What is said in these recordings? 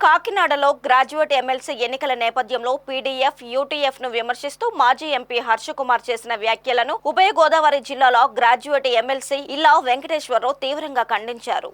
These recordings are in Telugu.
కాకినాడలో గ్రాడ్యుయేట్ ఎమ్మెల్సీ ఎన్నికల నేపథ్యంలో పీడీఎఫ్, యూటీఎఫ్ను విమర్శిస్తూ మాజీ ఎంపీ హర్షకుమార్ చేసిన వ్యాఖ్యలను ఉభయ గోదావరి జిల్లాలో గ్రాడ్యుయేట్ ఎమ్మెల్సీ ఇల్లా వెంకటేశ్వరరావు తీవ్రంగా ఖండించారు.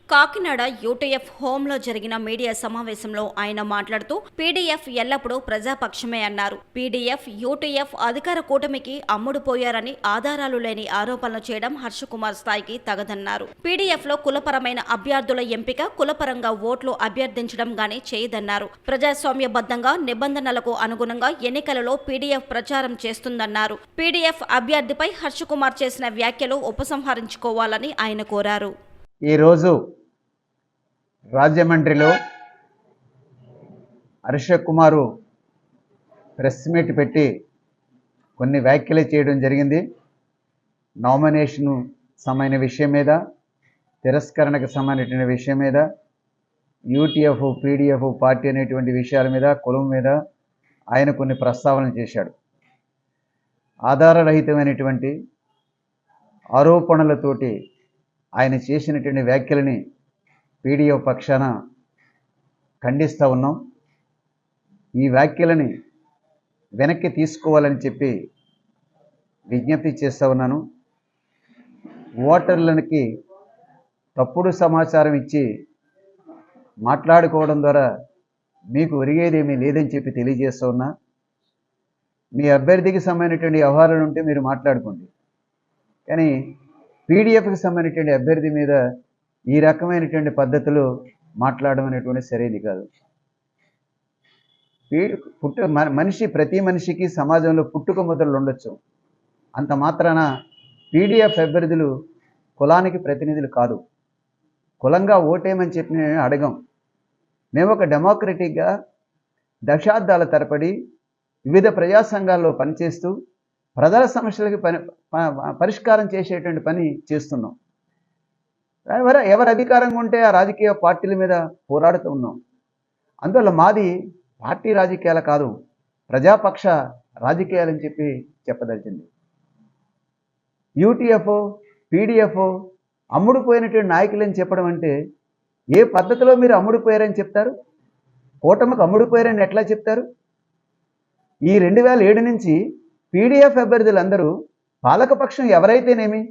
కాకినాడ యూటీఎఫ్ హోంలో జరిగిన మీడియా సమావేశంలో ఆయన మాట్లాడుతూ పీడీఎఫ్ ఎల్లప్పుడూ ప్రజాపక్షమే అన్నారు. పీడీఎఫ్, యూటీఎఫ్ అధికార కూటమికి అమ్ముడుపోయారని ఆధారాలు లేని ఆరోపణలు చేయడం హర్షకుమార్ స్థాయికి తగదన్నారు. పీడీఎఫ్ లో కులపరమైన అభ్యర్థుల ఎంపిక, కులపరంగా ఓట్లు అభ్యర్థించడం గానీ చేయదన్నారు. ప్రజాస్వామ్యబద్ధంగా నిబంధనలకు అనుగుణంగా ఎన్నికలలో పీడీఎఫ్ ప్రచారం చేస్తుందన్నారు. పీడీఎఫ్ అభ్యర్థిపై హర్షకుమార్ చేసిన వ్యాఖ్యలు ఉపసంహరించుకోవాలని ఆయన కోరారు. ఈరోజు రాజమండ్రిలో హర్షకుమారు ప్రెస్ మీట్ పెట్టి కొన్ని వ్యాఖ్యలు చేయడం జరిగింది. నామినేషన్ సంబంధించిన విషయం మీద, తిరస్కరణకు సంబంధించిన విషయం మీద, యూటీఎఫ్, పీడీఎఫ్ పార్టీ అనేటువంటి విషయాల మీద, కులం మీద ఆయన కొన్ని ప్రస్తావనలు చేశాడు. ఆధారరహితమైనటువంటి ఆరోపణలతోటి ఆయన చేసినటువంటి వ్యాఖ్యలని పీడీఎఫ్ పక్షాన ఖండిస్తూ ఉన్నాం. ఈ వ్యాఖ్యలని వెనక్కి తీసుకోవాలని చెప్పి విజ్ఞప్తి చేస్తూ ఉన్నాను. ఓటర్లకి తప్పుడు సమాచారం ఇచ్చి మాట్లాడుకోవడం ద్వారా మీకు ఒరిగేదేమీ లేదని చెప్పి తెలియజేస్తూ ఉన్నా. మీ అభ్యర్థికి సంబంధించినటువంటి వ్యవహారాలు ఉంటే మీరు మాట్లాడుకోండి, కానీ పీడీఎఫ్కి సంబంధించినటువంటి అభ్యర్థి మీద ఈ రకమైనటువంటి పద్ధతులు మాట్లాడడం అనేటువంటి సరైనది కాదు. ప్రతి మనిషికి సమాజంలో పుట్టుక మొదలు ఉండొచ్చు. అంత మాత్రాన పీడీఎఫ్ అభ్యర్థులు కులానికి ప్రతినిధులు కాదు. కులంగా ఓటేయమని చెప్పి నేను అడగం. మేము ఒక డెమోక్రటిక్గా దశాబ్దాల తరబడి వివిధ ప్రజా సంఘాల్లో పనిచేస్తూ ప్రజల సమస్యలకి పరిష్కారం చేసేటువంటి పని చేస్తున్నాం. ఎవరు అధికారంగా ఉంటే ఆ రాజకీయ పార్టీల మీద పోరాడుతూ ఉన్నాం. అందువల్ల మాది పార్టీ రాజకీయాలు కాదు, ప్రజాపక్ష రాజకీయాలని చెప్పి చెప్పదలిచింది. యూటీఎఫ్, పీడీఎఫ్ అమ్ముడుపోయినటువంటి నాయకులని చెప్పడం అంటే ఏ పద్ధతిలో మీరు అమ్ముడుపోయారని చెప్తారు? కూటమికి అమ్ముడుపోయారని ఎట్లా చెప్తారు? ఈ 2007 నుంచి పీడీఎఫ్ అభ్యర్థులందరూ పాలకపక్షం ఎవరైతేనేమి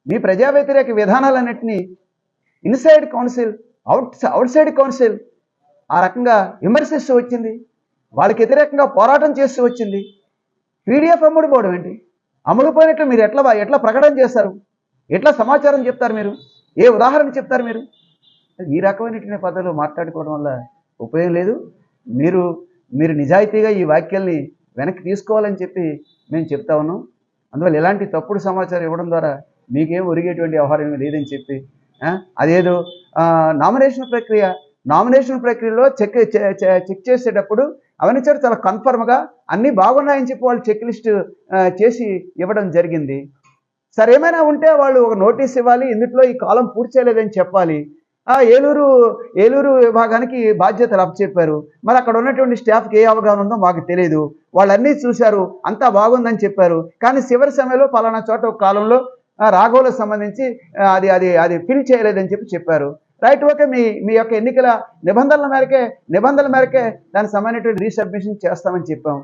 మీ ప్రజా వ్యతిరేక విధానాలన్నింటినీ inside council, outside council ఆ రకంగా విమర్శిస్తూ వచ్చింది, వాళ్ళకి వ్యతిరేకంగా పోరాటం చేస్తూ వచ్చింది. పీడీఎఫ్ అమ్ముడుపోవడం ఏంటి? అమ్ముడుపోయినట్లు మీరు ఎట్లా ప్రకటన చేస్తారు? ఎట్లా సమాచారం చెప్తారు? మీరు ఏ ఉదాహరణ చెప్తారు? మీరు ఈ రకమైనటువంటి పద్ధతులు మాట్లాడుకోవడం వల్ల ఉపయోగం లేదు. మీరు నిజాయితీగా ఈ వ్యాఖ్యల్ని వెనక్కి తీసుకోవాలని చెప్పి మేము చెప్తా ఉన్నాం. అందువల్ల ఎలాంటి తప్పుడు సమాచారం ఇవ్వడం ద్వారా మీకేం ఒరిగేటువంటి వ్యవహారం లేదని చెప్పి అదేదో నామినేషన్ ప్రక్రియలో చెక్ చేసేటప్పుడు అవన్నీ చాలా కన్ఫర్మ్గా అన్నీ బాగున్నాయని చెప్పి వాళ్ళు చెక్ లిస్ట్ చేసి ఇవ్వడం జరిగింది. సరే, ఏమైనా ఉంటే వాళ్ళు ఒక నోటీస్ ఇవ్వాలి, ఇందులో ఈ కాలం పూర్తి చేయలేదని చెప్పాలి. ఏలూరు విభాగానికి బాధ్యతలు అప్పచెప్పారు. మరి అక్కడ ఉన్నటువంటి స్టాఫ్కి ఏ అవగాహన ఉందో మాకు తెలియదు. వాళ్ళన్నీ చూశారు, అంతా బాగుందని చెప్పారు. కానీ చివరి సమయంలో పలానా చోట ఒక కాలంలో రాఘవులకు సంబంధించి అది ఫిల్ చేయలేదని చెప్పారు. రైట్, ఓకే, మీ యొక్క ఎన్నికల నిబంధనల మేరకే దానికి సంబంధించినటువంటి రీసబ్మిషన్ చేస్తామని చెప్పాం.